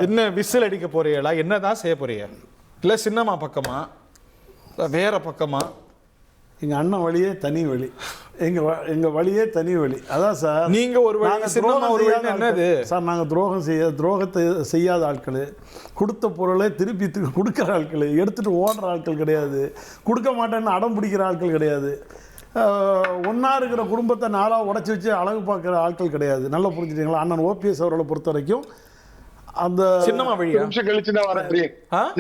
என்ன விசில் அடிக்க போறீங்களா? என்னதான் செய்ய போறீங்க? இல்ல சின்னமா பக்கமா வேற பக்கமா? எங்க அண்ணன் வழியே தனி வழி, எங்க வழியே தனி வழி. அதான் சார், நீங்க ஒரு வழி சின்னமா ஒரு வழி. என்னது சார்? நாங்க துரோகத்தை செய்யாத ஆட்கள், கொடுத்த பொருளை திருப்பி கொடுக்குற ஆட்கள், எடுத்துட்டு ஓடுற ஆட்கள் கிடையாது, கொடுக்க மாட்டேன்னு அடம் பிடிக்கிற ஆட்கள் கிடையாது, ஒன்றா இருக்கிற குடும்பத்தை நாளாக உடச்சி வச்சு அழகு பார்க்குற ஆட்கள் கிடையாது. நல்லா புரிஞ்சுட்டீங்களா? அண்ணன் ஓபிஎஸ் அவர்களை பொறுத்த வரைக்கும் அந்த சின்னமா வழி நிமிஷம் கழிச்சு தான் வரேன்.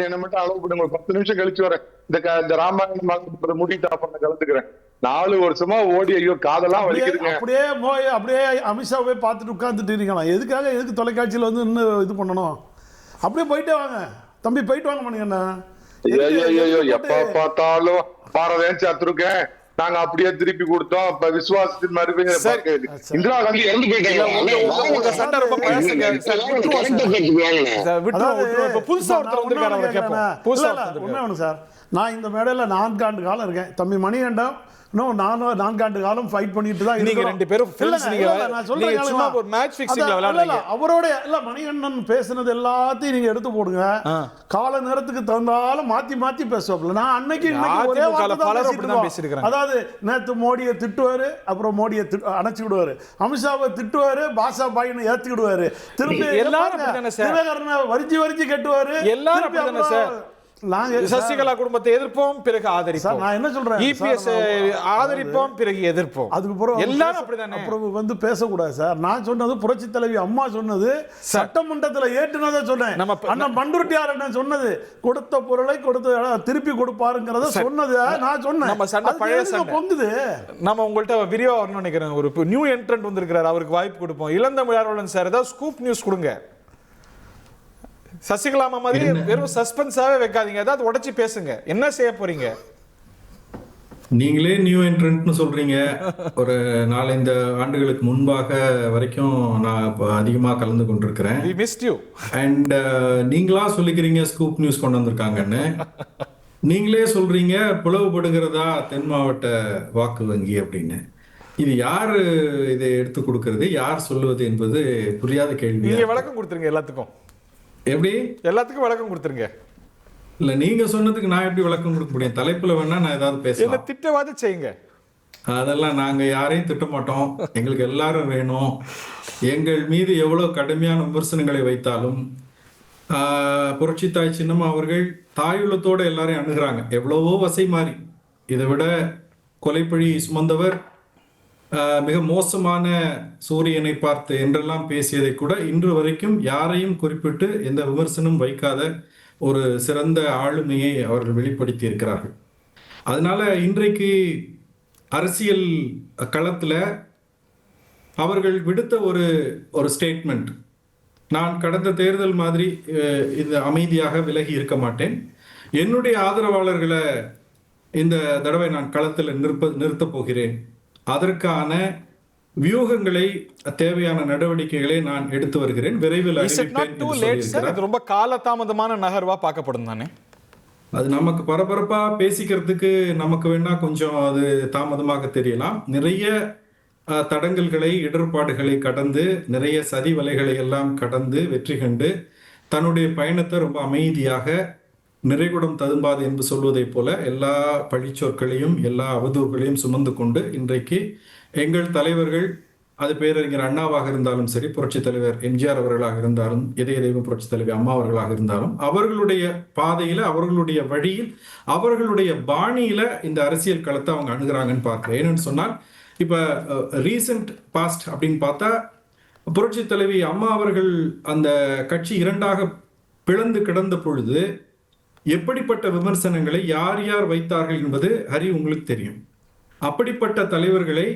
என்ன மட்டும் அளவு பண்ணுங்க, 10 நிமிஷம் கழிச்சு வரேன். இந்த ராமாயணம் முடிட்டா பண்ண கலந்துக்கிறேன். 4 வருஷமா ஓடி ஐயோ காதெல்லாம் வலிக்குதுங்க. அப்படியே அமித்ஷா போய் பார்த்துட்டு உட்கார்ந்துட்டு இருக்கலாம். எதுக்கு தொலைக்காட்சியில் வந்து இன்னும் இது பண்ணணும்? அப்படியே போயிட்டே வாங்க தம்பி, போயிட்டு வாங்க மணிகண்ணா. ஐயோ எப்ப பார்த்தாலும் பாரதேன் சாத்துருக்கேன், நாங்க அப்படியே திருப்பி கொடுத்தோம். இப்ப விசுவாசத்தின் மறுபடியும் இந்திரா காந்தி இறந்து போயிட்டாங்க. நான் இந்த மேடையில 4 ஆண்டு காலம் இருக்கேன். தம்பி மணிகண்டம் இன்னும் 4 ஆண்டு காலம் ஃபைட் பண்ணிட்டு தான் நீங்க ரெண்டு பேரும் ஃப்ரெண்ட்ஸ். நான் சொல்றேன், ஒரு மேட்ச் ஃபிக்ஸிங்ல விளையாடுறீங்க. அவரோட இல்ல, மணிகண்டன் பேசினது எல்லாத்தையும் நீங்க எடுத்து போடுங்க. கால நேரத்துக்கு தகுந்தாலும் மாத்தி பேசுவாப்ல. நான் அன்னைக்கு ஒரே வார்த்தை தான் பேசியிருக்கேன். அதாவது நேத்து மோடியை திட்டுவாரு, அப்புறம் மோடியை அணைச்சு விடுவாரு, அமித்ஷாவை திட்டுவாரு, பாஷா பாயின்னு ஏத்தி விடுவாரு, திரும்பி எல்லாரும் வரிஞ்சு கட்டுவாரு. எல்லாரும் சசிகலா குடும்பத்தை எதிர்ப்போம், பிறகு ஆதரிப்போம். நான் என்ன சொல்றேன், இபிஎஸ் ஆதரிப்போம், பிறகு எதிர்ப்போம். அதுக்கு எல்லாரும் அப்படிதானே. அப்புறம் வந்து பேசக்கூடாது சார். நான் சொன்னது புரட்சி தலைவி அம்மா சொன்னது, சட்டமன்றத்தில் ஏற்றுனதை சொன்னேன். அண்ணன் பண்ருட்டியார் என்ன சொன்னது, கொடுத்த பொருளை திருப்பி கொடுப்பாருங்கிறத சொன்னது நான் சொன்னேன். நம்ம சண்டை பழைய சண்டை பொங்குது. நம்ம உங்கள்கிட்ட விரிவா வரணும்னு நினைக்கிறேன். ஒரு நியூ என்ட்ரன்ட் வந்திருக்கிறார், அவருக்கு வாய்ப்பு கொடுப்போம். இளந்தமிழார்வலன் சார் ஏதாவது ஸ்கூப் நியூஸ் கொடுங்க. சசிகலா மாதிரி வெறும் சஸ்பென்ஸாவே வைக்காதீங்க, ஏதாவது உடைச்சு பேசுங்க. என்ன செய்ய போறீங்க? நீங்களே நியூ என்ட்ரன்ட்னு சொல்றீங்க. ஒரு 4-5 ஆண்டுகளுக்கு முன்பாக வரைக்கும் நான் அதிகமாக கலந்து கொண்டிருக்கிறேன். We missed you. அண்ட் நீங்களா சொல்லிக்கிறீங்க ஸ்கூப் நியூஸ் கொண்டு வந்திருக்காங்கன்னு. நீங்களே சொல்றீங்க பிளவுபடுகிறதா தென் மாவட்ட வாக்கு வங்கி அப்படின்னு. இது யாரு இதை எடுத்து கொடுக்கறது, யார் சொல்லுவது என்பது புரியாத கேள்வி. நீங்க விளக்கம் கொடுத்துருங்க எல்லாத்துக்கும். எப்படி? எல்லாத்துக்கும் விளக்கம் கொடுத்துருங்க. இல்ல நீங்க சொன்னதுக்கு நான் எப்படி விளக்கம் கொடுக்க முடியும்? தலைப்புல வேணா நான் ஏதாவது பேசலாம். திட்டவாது செய்யுங்க. அதெல்லாம் நாங்க யாரையும் திட்ட மாட்டோம். எங்களுக்கு எல்லாரும் வேணும். எங்கள் மீது எவ்வளவு கடுமையான விமர்சனங்களை வைத்தாலும் புரட்சி தாய் சின்னம்மா அவர்கள் தாயுள்ளத்தோட எல்லாரையும் அணுகிறாங்க. எவ்வளவோ வசை மாறி இதை விட கொலைப்பழி சுமந்தவர், மிக மோசமான சூரியனை பார்த்து என்றெல்லாம் பேசியதை கூட இன்று வரைக்கும் யாரையும் குறிப்பிட்டு எந்த விமர்சனம் வைக்காத ஒரு சிறந்த ஆளுமையை அவர்கள் வெளிப்படுத்தி இருக்கிறார்கள். அதனால இன்றைக்கு அரசியல் களத்தில் அவர்கள் விடுத்த ஒரு ஸ்டேட்மெண்ட், நான் கடந்த தேர்தல் மாதிரி இது அமைதியாக விலகி இருக்க மாட்டேன், என்னுடைய ஆதரவாளர்களை இந்த தடவை நான் களத்தில் நிறுத்தப் போகிறேன், அதற்கான வியூகங்களை தேவையான நடவடிக்கைகளை நான் எடுத்து வருகிறேன், விரைவில் அறிவிப்பேன். ரொம்ப காலதாமதமான நகர்வா பார்க்கப்படும் தானே. அது நமக்கு பரபரப்பா பேசிக்கிறதுக்கு நமக்கு வேணா கொஞ்சம் அது தாமதமாக தெரியலாம். நிறைய தடங்கல்களை இடர்பாடுகளை கடந்து, நிறைய சதி வலைகளை எல்லாம் கடந்து வெற்றி கண்டு தன்னுடைய பயணத்தை ரொம்ப அமைதியாக நிறைகுடம் ததும்பாது என்று சொல்வதை போல எல்லா பழிச்சொற்களையும் எல்லா அவதூறுகளையும் சுமந்து கொண்டு இன்றைக்கு எங்கள் தலைவர்கள், அது பேரறிஞர் அண்ணாவாக இருந்தாலும் சரி, புரட்சி தலைவர் எம்ஜிஆர் அவர்களாக இருந்தாலும், இதய தெய்வம் புரட்சி தலைவர் அம்மா அவர்களாக இருந்தாலும், அவர்களுடைய பாதையில, அவர்களுடைய வழியில், அவர்களுடைய பாணியில இந்த அரசியல் களத்தை அவங்க அணுகிறாங்கன்னு பார்க்கிறேன். ஏன்னு சொன்னால், இப்ப ரீசெண்ட் பாஸ்ட் அப்படின்னு பார்த்தா புரட்சி தலைவி அம்மா அவர்கள் அந்த கட்சி 2ஆக பிளந்து கிடந்த பொழுது எப்படிப்பட்ட விமர்சனங்களை யார் யார் வைத்தார்கள் என்பது ஹரி உங்களுக்கு தெரியும். அப்படிப்பட்ட தலைவர்களை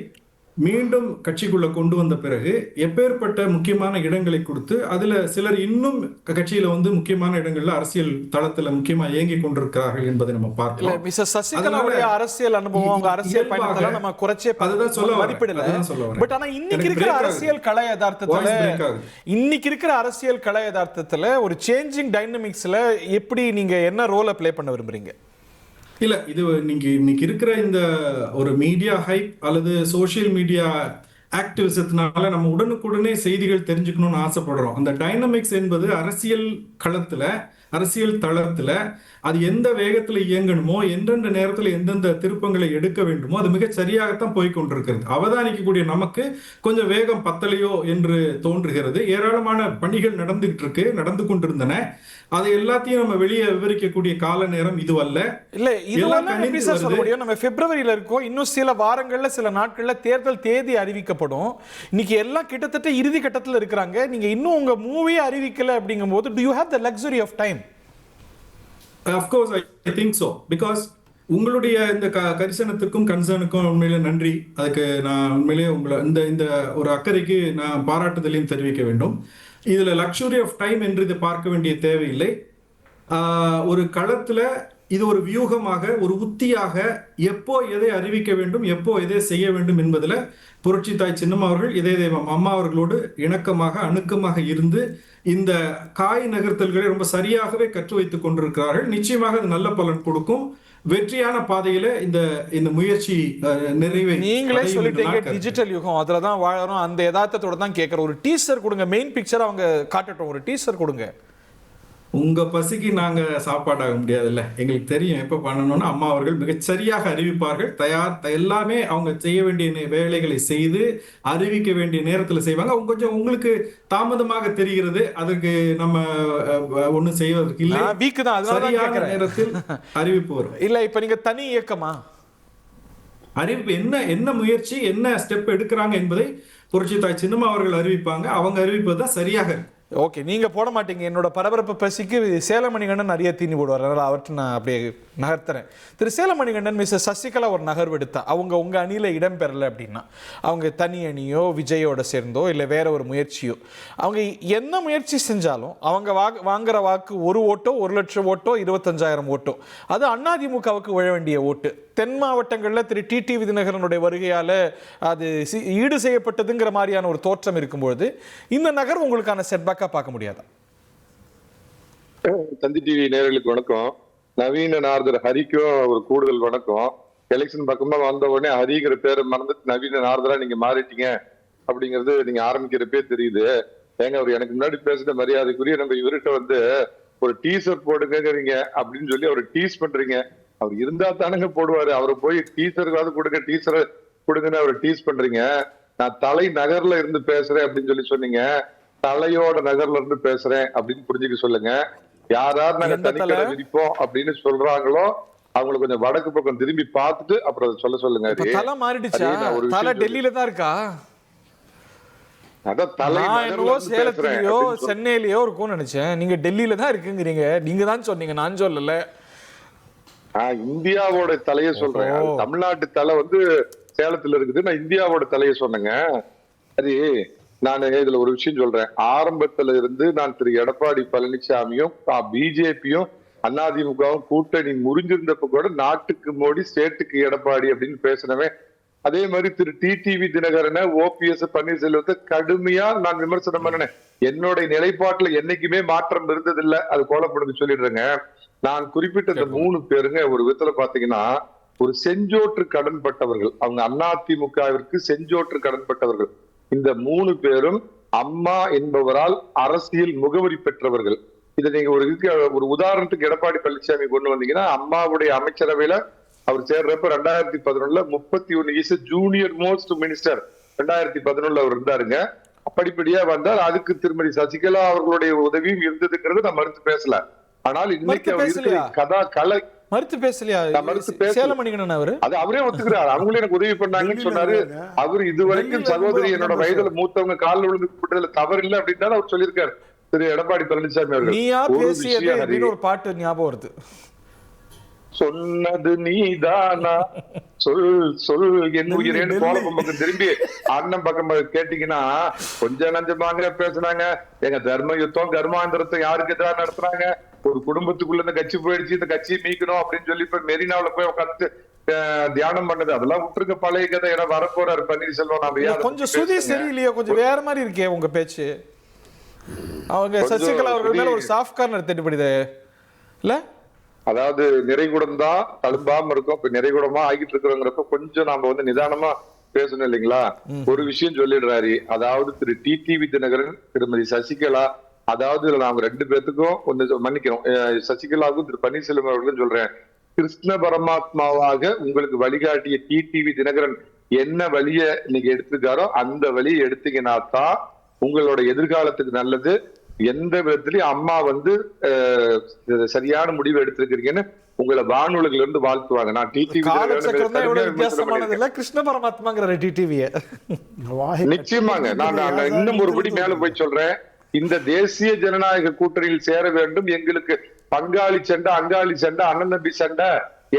மீண்டும் கட்சிக்குள்ள கொண்டு வந்த பிறகு எப்பேற்பட்ட முக்கியமான இடங்களை கொடுத்து, அதுல சிலர் இன்னும் கட்சியில வந்து முக்கியமான இடங்கள்ல அரசியல் தளத்துல முக்கியமா இயங்கி கொண்டிருக்கிறார்கள் என்பதை நம்ம பார்க்கலாம். சசிகலாவுடைய அரசியல் அனுபவம், அவங்க அரசியல் பயணத்தை நம்ம குறைச்சே மதிப்பிடல. பட் ஆனா இன்னைக்கு இருக்கிற அரசியல் கலை யதார்த்தத்துல ஒரு சேஞ்சிங் டைனமிக்ஸ்ல எப்படி நீங்க என்ன ரோலை பிளே பண்ண விரும்புறீங்க? இல்ல, இது நீங்க இன்னைக்கு இருக்கிற இந்த ஒரு மீடியா ஹைப் அல்லது சோசியல் மீடியா ஆக்டிவிசத்தினால நம்ம உடனுக்குடனே செய்திகள் தெரிஞ்சுக்கணும்னு ஆசைப்படுறோம். அந்த டைனமிக்ஸ் என்பது அரசியல் களத்துல, அரசியல் தளத்துல அது எந்த வேகத்துல இயங்கணுமோ, எந்தெந்த நேரத்துல எந்தெந்த திருப்பங்களை எடுக்க வேண்டுமோ அது மிக சரியாகத்தான் போய்கொண்டிருக்கிறது. அவதானிக்கக்கூடிய நமக்கு கொஞ்சம் வேகம் பத்தலையோ என்று தோன்றுகிறது. ஏராளமான பணிகள் நடந்து கொண்டிருந்தன. அதை எல்லாத்தையும் நம்ம வெளியே விவரிக்கக்கூடிய கால நேரம் இதுவல்ல. இல்ல இதெல்லாம் எப்படி சார் சொல்ல முடியும்? நம்ம பிப்ரவரியில இருக்கோம், இன்னும் சில வாரங்கள்ல சில நாட்கள்ல தேர்தல் தேதி அறிவிக்கப்படும். இன்னைக்கு எல்லாம் கிட்டத்தட்ட இறுதி கட்டத்துல இருக்கிறாங்க. நீங்க இன்னும் உங்க மூவியே அறிவிக்கல அப்படிங்கும்போது do you have the luxury of time? Of course I think so, because உங்களுடைய இந்த கரிசனத்துக்கும் கன்சர்னுக்கும் உண்மையிலே நன்றி. அதுக்கு நான் உண்மையிலேயே உங்களை இந்த ஒரு அக்கறைக்கு நான் பாராட்டுதலையும் தெரிவிக்க வேண்டும். இதுல லக்ஸுரி ஆஃப் டைம் என்று இதை பார்க்க வேண்டிய தேவையில்லை. ஒரு களத்துல இது ஒரு வியூகமாக, ஒரு உத்தியாக எப்போ எதை அறிவிக்க வேண்டும், எப்போ எதை செய்ய வேண்டும் என்பதில் புரட்சி தாய் சின்னம்மா அவர்கள் இதய தெய்வம் அம்மா அவர்களோடு இணக்கமாக அணுக்கமாக இருந்து இந்த காய் நகர்த்தல்களை ரொம்ப சரியாகவே கற்று வைத்துக் கொண்டிருக்கிறார்கள். நிச்சயமாக அது நல்ல பலன் கொடுக்கும். வெற்றியான பாதையில இந்த முயற்சி நிறைவே. நீங்களே சொல்லிட்டீங்க டிஜிட்டல் யுகம், அதுலதான் வாழறோம். அந்த யதார்த்தத்தோட தான் கேட்கறோம். ஒரு டீசர் கொடுங்க, மெயின் பிக்சர் அவங்க காட்டட்டும். ஒரு டீசர் கொடுங்க. உங்க பசிக்கு நாங்க சாப்பாடாக முடியாதுல்ல, எங்களுக்கு தெரியும் எப்ப பண்ணணும்னு. அம்மா அவர்கள் மிகச்சரியாக அறிவிப்பார்கள். எல்லாமே அவங்க செய்ய வேண்டிய வேலைகளை செய்து அறிவிக்க வேண்டிய நேரத்துல செய்வாங்க. அவங்க கொஞ்சம் உங்களுக்கு தாமதமாக தெரிகிறது, அதுக்கு நம்ம ஒண்ணும் செய்வதற்கு இல்லை. சரியான நேரத்தில் அறிவிப்பு வரும். இல்ல இப்ப நீங்க தனி இயக்கமா அறிவிப்பு என்ன முயற்சி, என்ன ஸ்டெப் எடுக்கிறாங்க என்பதை புரட்சி தாய் சின்னம்மா அவர்கள் அறிவிப்பாங்க. அவங்க அறிவிப்பது தான் சரியாக. ஓகே, நீங்க போட மாட்டீங்க. என்னோட பரபரப்பு பசிக்கு சேலமணிகண்டன் நிறைய தீனி போடுவார், அதனால அவற்றை நான் அப்படியே நகர்த்துறேன். திரு சேலமணிகண்டன் மிஸ்ஸஸ் சசிகலா ஒரு நகர்வு எடுத்தா, அவங்க உங்க அணியில இடம் பெறல அப்படின்னா, அவங்க தனி அணியோ விஜயோட சேர்ந்தோ இல்லை வேற ஒரு முயற்சியோ, அவங்க என்ன முயற்சி செஞ்சாலும் அவங்க வாங்குற வாக்கு 1 ஓட்டோ 1 லட்சம் ஓட்டோ 25,000 ஓட்டோ, அது அதிமுகவுக்கு விழ வேண்டிய ஓட்டு. தென் மாவட்டங்களில் திரு டிடிவி தினகரனுடைய வருகையால அது ஈடு செய்யப்பட்டதுங்கிற மாதிரியான ஒரு தோற்றம் இருக்கும்பொழுது இந்த நகர் உங்களுக்கான செட்பேக்கா பார்க்க முடியாதா? தந்தி டிவி நேயர்களுக்கு வணக்கம். நவீன நாரதர் ஹரிக்கும் ஒரு கூடுதல் வணக்கம். எலெக்ஷன் பக்கமா வந்த உடனே ஹரிங்கிற பேரை மறந்துட்டு நவீன நாரதரா நீங்க மாறிட்டீங்க அப்படிங்கிறது நீங்க ஆரம்பிக்கிறப்பே தெரியுது. ஏங்க அவர் எனக்கு முன்னாடி பேசுன மரியாதைக்குரிய நம்ம இவர்கிட்ட ஒரு டீசர் போடுங்கிறீங்க அப்படின்னு சொல்லி அவர் டீஸ் பண்றீங்க. அவர் இருந்தா தானங்க போடுவாரு. அவரை போய் டீசருக்காவது கொடுங்க, டீசரை கொடுங்கன்னு அவரை டீஸ் பண்றீங்க. நான் தலை நகர்ல இருந்து பேசுறேன் அப்படின்னு சொன்னீங்க. தலையோட நகர்ல இருந்து பேசுறேன் அப்படின்னு புரிஞ்சுக்க சொல்லுங்க. யார் நாங்க தனிக்கடை விதிப்போம் அப்படின்னு சொல்றாங்களோ அவங்களை கொஞ்சம் வடக்கு பக்கம் திரும்பி பார்த்துட்டு அப்புறம் அதை சொல்லுங்க. தலை மாறிடுச்சா? தலை டெல்லியில தான் இருக்கா? அதான் தலை சேலத்திலயோ சென்னையிலயோ இருக்கும்னு நினைச்சேன். நீங்க டெல்லியில தான் இருக்குங்கிறீங்க. நீங்க தான் சொன்னீங்க, நான் சொல்லல. இந்தியாவோட தலையை சொல்றேன். தமிழ்நாட்டு தலை சேலத்துல இருக்குது. நான் இந்தியாவோட தலையை சொன்னேங்க. சரி, நான் இதுல ஒரு விஷயம் சொல்றேன். ஆரம்பத்துல இருந்து நான் திரு எடப்பாடி பழனிசாமியும் பிஜேபியும் அதிமுகவும் கூட்டணி முறிஞ்சிருந்தப்ப கூட நாட்டுக்கு மோடி ஸ்டேட்டுக்கு எடப்பாடி அப்படின்னு பேசினவன். அதே மாதிரி திரு டிடிவி தினகரனை, ஓபிஎஸ், பன்னீர்செல்வத்தை கடுமையா நான் விமர்சனம் பண்ணினேன். என்னுடைய நிலைப்பாட்டுல என்னைக்குமே மாற்றம் இருந்ததில்லை. அது கோலப்படுது சொல்லிடுறேங்க. நான் குறிப்பிட்ட இந்த 3 பேருங்க ஒரு விதத்துல பாத்தீங்கன்னா ஒரு செஞ்சோற்று கடன்பட்டவர்கள். அவங்க அதிமுகவிற்கு செஞ்சோற்று கடன்பட்டவர்கள். இந்த 3 பேரும் அம்மா என்பவரால் அரசியல் முகவரி பெற்றவர்கள். இதை நீங்க ஒரு உதாரணத்துக்கு எடப்பாடி பழனிசாமி கொண்டு வந்தீங்கன்னா, அம்மாவுடைய அமைச்சரவையில அவர் சேர்றப்ப 2011 31 ஜூனியர் மோஸ்ட் மினிஸ்டர் 2011 அவர் இருந்தாருங்க. அப்படிப்படியா வந்தார். அதுக்கு திருமதி சசிகலா அவர்களுடைய உதவியும் இருந்ததுங்கிறது நான் மறுத்து பேசல. ஆனால் இன்னைக்கு மறுத்து பேசலையா சேலமணிகண்டன்? அது அவரே ஒத்துக்கிறார். அவங்களே எனக்கு உதவி பண்ணாங்கன்னு சொன்னாரு. அவர் இதுவரைக்கும் சகோதரி என்னோட வயதுல மூத்தவங்க காலில் விழுந்து கூப்பிட்டதுல தவறு இல்லை அப்படின்னு அவர் சொல்லியிருக்காரு திரு எடப்பாடி பழனிசாமி அவர்கள். நீயா பேசியது ஒரு பாட்டு ஞாபகம் வருது. சொன்னது நீதானா சொல் சொல் என் உயிரேன்னு கோலம் பக்கம் திரும்பி அண்ணன் பக்கம் கேட்டீங்கன்னா கொஞ்சம் நஞ்சமாங்க பேசுனாங்க. எங்க தர்ம யுத்தம் கர்மாந்திரத்தை யாருக்கு எதிராக நடத்துறாங்க, ஒரு குடும்பத்துக்குள்ள இந்த கட்சி போயிடுச்சு, இந்த கட்சியை மீக்கணும் அப்படின்னு சொல்லி இப்ப மெரினாவில போய் உட்காந்து தியானம் பண்ணது அதெல்லாம் விட்டுருக்க பழைய கதை. இடம் வரப்போறாரு பன்னீர்செல்வம். கொஞ்சம் சுதி சரியில்லையோ, கொஞ்சம் வேற மாதிரி இருக்கே உங்க பேச்சு. அவங்க சசிகலா அவர்கள் மேல ஒரு சாஃப்ட் கார்னர் தென்படுது இல்ல? அதாவது நிறைகுடம் தான் தழும்பாம இருக்கும். இப்ப நிறைகுடமா ஆகிட்டு இருக்கிறோங்கிறப்ப கொஞ்சம் நாம நிதானமா பேசணும் இல்லைங்களா? ஒரு விஷயம் சொல்லிடுறாரு. அதாவது திரு டிடிவி தினகரன், திருமதி சசிகலா, அதாவது இதுல நாங்க 2 பேத்துக்கும் கொஞ்சம் மன்னிக்கிறோம், சசிகலாவுக்கும் திரு பன்னீர்செல்வம் அவர்களும் சொல்றேன், கிருஷ்ண பரமாத்மாவாக உங்களுக்கு வழிகாட்டிய டிடிவி தினகரன் என்ன வழிய நீங்க எடுத்துக்காரோ அந்த வழியை எடுத்தீங்கன்னா தான் உங்களோட எதிர்காலத்துக்கு நல்லது. எந்த விதத்திலயும் அம்மா வந்து சரியான முடிவு எடுத்திருக்கிறீங்கன்னு உங்களை வானொலிகள் இருந்து வாழ்த்துவாங்க. நான் வித்தியாசமானது இல்ல, கிருஷ்ண பரமாத்மாங்கிற டிடிவிய நிச்சயமாங்க. நான் இன்னும் ஒருபடி மேல போய் சொல்றேன், இந்த தேசிய ஜனநாயக கூட்டணியில் சேர வேண்டும், எங்களுக்கு பங்காளி சண்டை, அங்காளி சண்டை, அண்ணன் தம்பி சண்டை,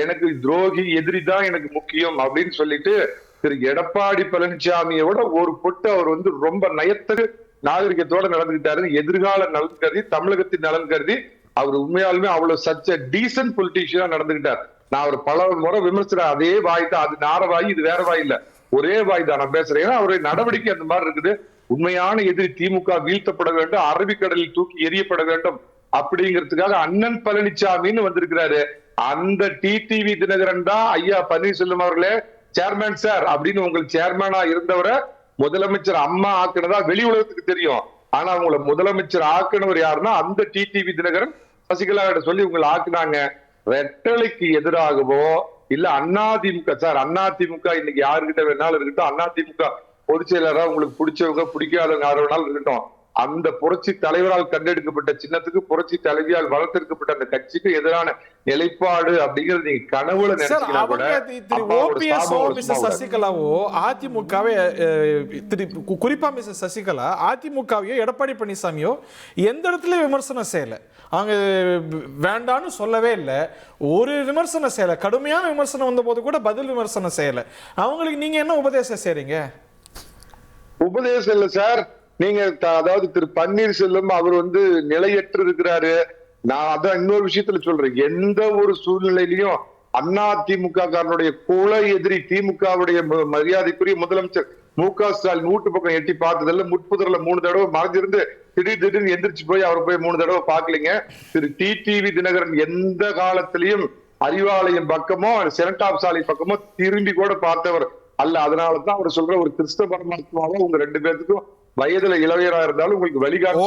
எனக்கு துரோகி எதிரி தான் எனக்கு முக்கியம் அப்படின்னு சொல்லிட்டு திரு எடப்பாடி பழனிசாமியோட ஒரு பொட்டு அவர் வந்து ரொம்ப நயத்தரு நாகரிகத்தோட நடந்துகிட்டாரு. எதிர்கால நலன் கருதி, தமிழகத்தின் நலன் கருதி அவர் உண்மையாலுமே அவ்வளவு சச்ச டீசன்ட் பொலிட்டீஷியனா நடந்துகிட்டார். நான் அவர் பல முறை விமர்சனம், அதே வாய் தான், அது நார வாய், இது வேற வாய் இல்ல, ஒரே வாய் தான் நான் பேசுறேன். ஏன்னா அவருடைய நடவடிக்கை அந்த மாதிரி இருக்குது. உண்மையான எதிரி திமுக வீழ்த்தப்பட வேண்டும், அரபிக்கடலில் தூக்கி எறியப்பட வேண்டும் அப்படிங்கிறதுக்காக அண்ணன் பழனிசாமின்னு வந்திருக்கிறாரு. அந்த டிடிவி தினகரன் தான் ஐயா பன்னீர்செல்வம் அவர்களே சேர்மேன் சார் அப்படின்னு உங்களுக்கு சேர்மேனா இருந்தவரை முதலமைச்சர் அம்மா ஆக்குனதா வெளி உலகத்துக்கு தெரியும். ஆனா உங்களை முதலமைச்சர் ஆக்குனவர் யாருன்னா அந்த டிடிவி தினகரன் சசிகலா கிட்ட சொல்லி உங்களை ஆக்குனாங்க. ரெட்டலைக்கு எதிராகவோ இல்ல அதிமுக சார், அதிமுக இன்னைக்கு யாருக்கிட்ட வேணாலும் இருக்கட்டும், அதிமுக பொதுச் செயலரா உங்களுக்கு பிடிச்சவங்க பிடிக்காதவங்க யார் வேணாலும் இருக்கட்டும், அந்த புரட்சி தலைவரால் கண்டெடுக்கப்பட்ட சின்னத்துக்கு, புரட்சி தலைவியால் வளர்த்தெடுக்கப்பட்ட அந்த கட்சிக்கு எதிரான நிலைப்பாடு அப்படிங்கிறது நீங்க கனவுல நினைச்சீங்கன்னா கூட சசிகலாவோ அதிமுகவே, குறிப்பா மிஸ்ஸஸ் சசிகலா அதிமுகவையோ எடப்பாடி பழனிசாமியோ எந்த இடத்துல விமர்சனம் செய்யல, அவங்க வேண்டான்னு சொல்லவே இல்லை, ஒரு விமர்சனம் செய்யல, கடுமையான விமர்சனம் வந்த போது கூட பதில் விமர்சனம் செய்யல. அவங்களுக்கு நீங்க என்ன உபதேசம் செய்றீங்க? உபதேசம் இல்ல சார், நீங்க அதாவது திரு பன்னீர்செல்வம் அவர் வந்து நிலையற்று இருக்கிறாரு. நான் அதான் இன்னொரு விஷயத்துல சொல்றேன், எந்த ஒரு சூழ்நிலையிலையும் அதிமுக காரனுடைய குல எதிரி திமுகவுடைய மரியாதைக்குரிய முதலமைச்சர் மு.க. ஸ்டாலின் வீட்டு பக்கம் எட்டி பார்த்ததில்ல. முற்புதர்ல 3 தடவை மறைஞ்சிருந்து திடீர்னு எந்திரிச்சு போய் அவர் போய் 3 தடவை பாக்கலீங்க. திரு டிடிவி தினகரன் எந்த காலத்திலையும் அறிவாலயம் பக்கமோ செனட்டாப் சாலை பக்கமோ திரும்பி கூட பார்த்தவர் அல்ல. அதனாலதான் அவர் சொல்ற ஒரு கிறிஸ்தவ பரமாத்மாவோ உங்க 2 பேருக்கும் வயதுல இளவையரா இருந்தாலும் உங்களுக்கு வழிகாட்டு.